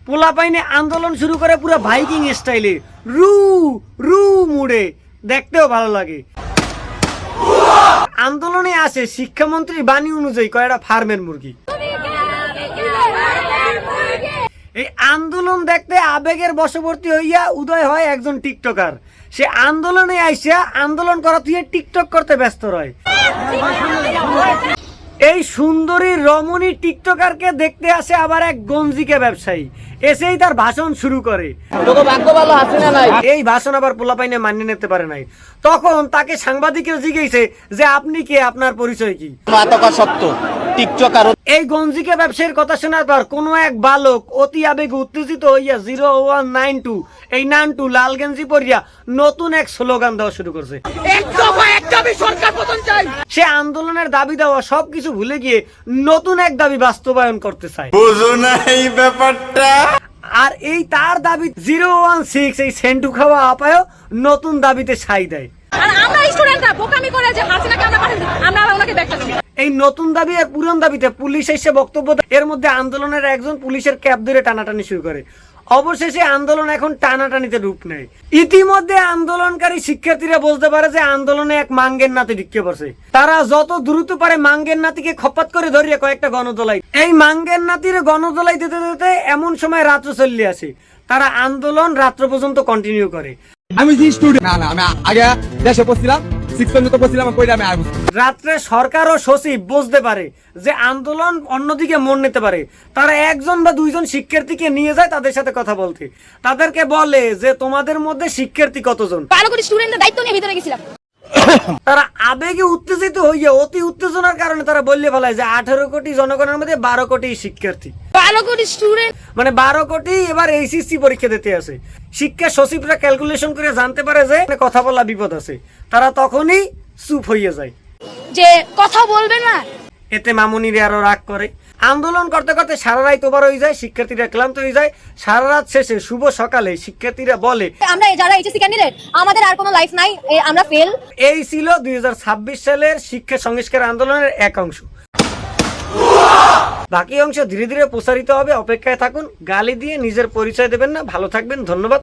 পোলাপাইনে আন্দোলন শুরু করে পুরো ভাইকিং স্টাইলে, রু রু মুড়ে, দেখতেও ভালো লাগে। আন্দোলনে আসে শিক্ষামন্ত্রীর বাণী অনুযায়ী কয়েকটা ফার্মের মুরগি। এই আন্দোলন দেখতে আবেগের বশবর্তী হইয়া উদয় হয় একজন টিকটকার। সে আন্দোলনে আইসা আন্দোলন করা তুই টিকটক করতে ব্যস্ত রয়। এই সুন্দরী রমণী টিকটকারকে দেখতে আসে আবার এক গঞ্জিকে ব্যবসায়ী, এসেই তার ভাষণ শুরু করে। এই ভাষণ আবার পোলাপাইনে মানিয়ে নিতে পারে নাই। তখন তাকে সাংবাদিকের জিজ্ঞেসে যে আপনি কে, আপনার পরিচয় কি? এই গঞ্জিকে ব্যবসায়ীর কথা শোনার পর কোন এক বালক অতি আবেগে উত্তেজিত হইয়া 0192 এই 92 লাল গেঞ্জি পরিয়া নতুন এক স্লোগান দেওয়া শুরু করছে। সে আন্দোলনের দাবি দেওয়া সবকিছু ভুলে গিয়ে নতুন এক দাবি বাস্তবায়ন করতে চায়। বুঝো না এই ব্যাপারটা। আর এই তার দাবি 016 এই সেন্টু খাওয়া আপায়ও নতুন দাবিতে সাই দেয়। এই নতুন দাবি আর পুরান দাবিতে পুলিশ এসে বক্তব্য দেয়। এর মধ্যে আন্দোলনের একজন পুলিশের ক্যাপ ধরে টানাটানি শুরু করে। অবশেষে আন্দোলন এখন টানাটানিতে রূপ নেয়। ইতিমধ্যে আন্দোলনকারী শিক্ষার্থীরা বুঝতে পারে যে আন্দোলনে এক মাঙ্গের নাতি ঢুকে পড়ছে। তারা যত দ্রুত পারে মাঙ্গের নাতিকে খপ্পাত করে ধরিয়ে কয়েকটা গণদোলাই। এই মাঙ্গের নাতির গণদোলাই দিতে দিতে এমন সময় রাত্র চলে আসে। তারা আন্দোলন রাত্র পর্যন্ত কন্টিনিউ করে। আমি যে স্টুডেন্ট না আমি আগে দেশে পড়ছিলাম, 6 পর্যন্ত পড়ছিলাম, আমি আর রাত্রে সরকার ও সচিব বুঝতে পারে যে আন্দোলন অন্যদিকে মন নিতে পারে। তারা একজন বা দুইজন শিক্ষার্থীকে নিয়ে যায় তাদের সাথে কথা বলতে। তাদেরকে বলে যে তোমাদের মধ্যে শিক্ষার্থী কতজন? 12 কোটি স্টুডেন্টের দায়িত্ব নিয়ে ভিতরে গেছিলাম। তারা আবেগে উত্তেজিত হইয়া অতি উত্তেজনার কারণে তারা বললে ফেলায় যে 18 কোটি জনগণের মধ্যে 12 কোটি শিক্ষার্থী, 12 কোটি স্টুডেন্ট, মানে 12 কোটি এবার এইচএসসি পরীক্ষা দিতে আসে। শিক্ষা সচিবরা ক্যালকুলেশন করে জানতে পারে যে কথা বলা বিপদ আছে। তারা তখনই চুপ হইয়া যায়, যে কথা বলবেন না। এতে মামুনিরে আরো রাগ করে। আন্দোলন করতে করতে সারা রাত ওভার হয়ে যায়, শিক্ষার্থীরা ক্লান্ত হয়ে যায়। সারা রাত শেষে শুভ সকালে শিক্ষার্থীরা বলে আমরা যারা এইচএসসি ক্যান্ডিডেট আমাদের আর কোনো লাইফ নাই, আমরা ফেল। এই ছিল 2026 সালের শিক্ষা সংস্কার আন্দোলনের এক অংশ। বাকি অংশ ধীরে ধীরে প্রসারিত হবে, অপেক্ষায় থাকুন। গালি দিয়ে নিজের পরিচয় দেবেন না। ভালো থাকবেন, ধন্যবাদ।